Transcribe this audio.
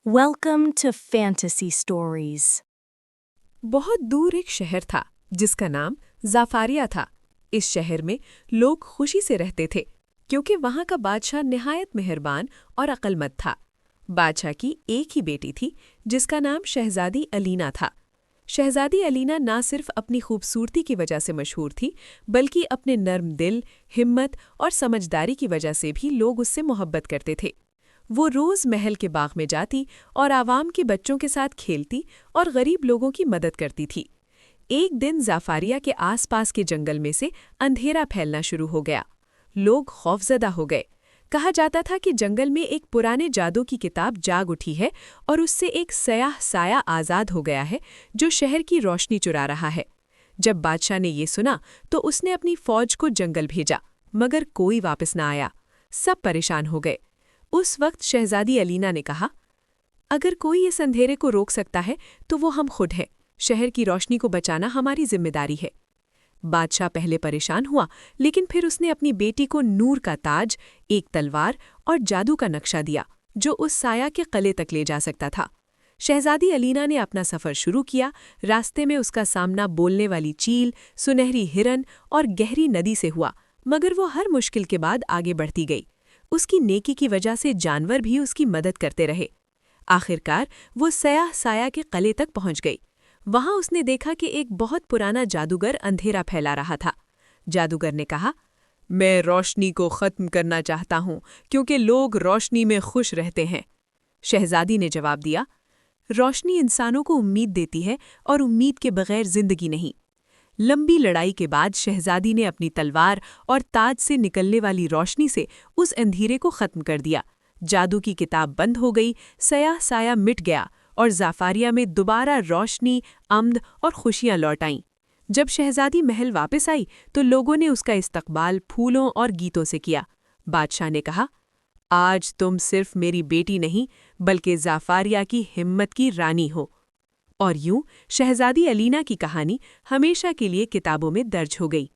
Welcome to Fantasy Stories. बहुत दूर एक शहर था जिसका नाम ज़ाफ़ारिया था। इस शहर में लोग खुशी से रहते थे क्योंकि वहाँ का बादशाह निहायत मेहरबान और अक्लमंद था। बादशाह की एक ही बेटी थी जिसका नाम शहज़ादी अलीना था। शहज़ादी अलीना ना सिर्फ अपनी खूबसूरती की वजह से मशहूर थी बल्कि अपने नर्म दिल, हिम्मत और समझदारी की वजह से भी लोग उससे मोहब्बत करते थे। वो रोज़ महल के बाग में जाती और आवाम के बच्चों के साथ खेलती और गरीब लोगों की मदद करती थी। एक दिन ज़ाफ़ारिया के आसपास के जंगल में से अंधेरा फैलना शुरू हो गया। लोग खौफजदा हो गए। कहा जाता था कि जंगल में एक पुराने जादू की किताब जाग उठी है और उससे एक सयाह साया आज़ाद हो गया है जो शहर की रोशनी चुरा रहा है। जब बादशाह ने ये सुना तो उसने अपनी फ़ौज को जंगल भेजा, मगर कोई वापस न आया। सब परेशान हो गए। उस वक्त शहज़ादी अलीना ने कहा, अगर कोई इस अंधेरे को रोक सकता है तो वो हम खुद हैं। शहर की रोशनी को बचाना हमारी जिम्मेदारी है। बादशाह पहले परेशान हुआ, लेकिन फिर उसने अपनी बेटी को नूर का ताज, एक तलवार और जादू का नक्शा दिया जो उस साया के किले तक ले जा सकता था। शहज़ादी अलीना ने अपना सफ़र शुरू किया। रास्ते में उसका सामना बोलने वाली चील, सुनहरी हिरन और गहरी नदी से हुआ, मगर वो हर मुश्किल के बाद आगे बढ़ती गई। उसकी नेकी की वजह से जानवर भी उसकी मदद करते रहे। आखिरकार वो सयाह साया के किले तक पहुंच गई। वहां उसने देखा कि एक बहुत पुराना जादूगर अंधेरा फैला रहा था। जादूगर ने कहा, मैं रोशनी को ख़त्म करना चाहता हूं क्योंकि लोग रोशनी में खुश रहते हैं। शहज़ादी ने जवाब दिया, रोशनी इंसानों को उम्मीद देती है और उम्मीद के बगैर जिंदगी नहीं। लंबी लड़ाई के बाद शहज़ादी ने अपनी तलवार और ताज से निकलने वाली रोशनी से उस अंधेरे को ख़त्म कर दिया। जादू की किताब बंद हो गई, सयाह साया मिट गया और ज़ाफ़ारिया में दोबारा रोशनी, अमन और खुशियाँ लौट आईं। जब शहज़ादी महल वापस आई तो लोगों ने उसका इस्तकबाल फूलों और गीतों से किया। बादशाह ने कहा, आज तुम सिर्फ मेरी बेटी नहीं बल्कि ज़ाफ़ारिया की हिम्मत की रानी हो। और यूं शहज़ादी अलीना की कहानी हमेशा के लिए किताबों में दर्ज हो गई।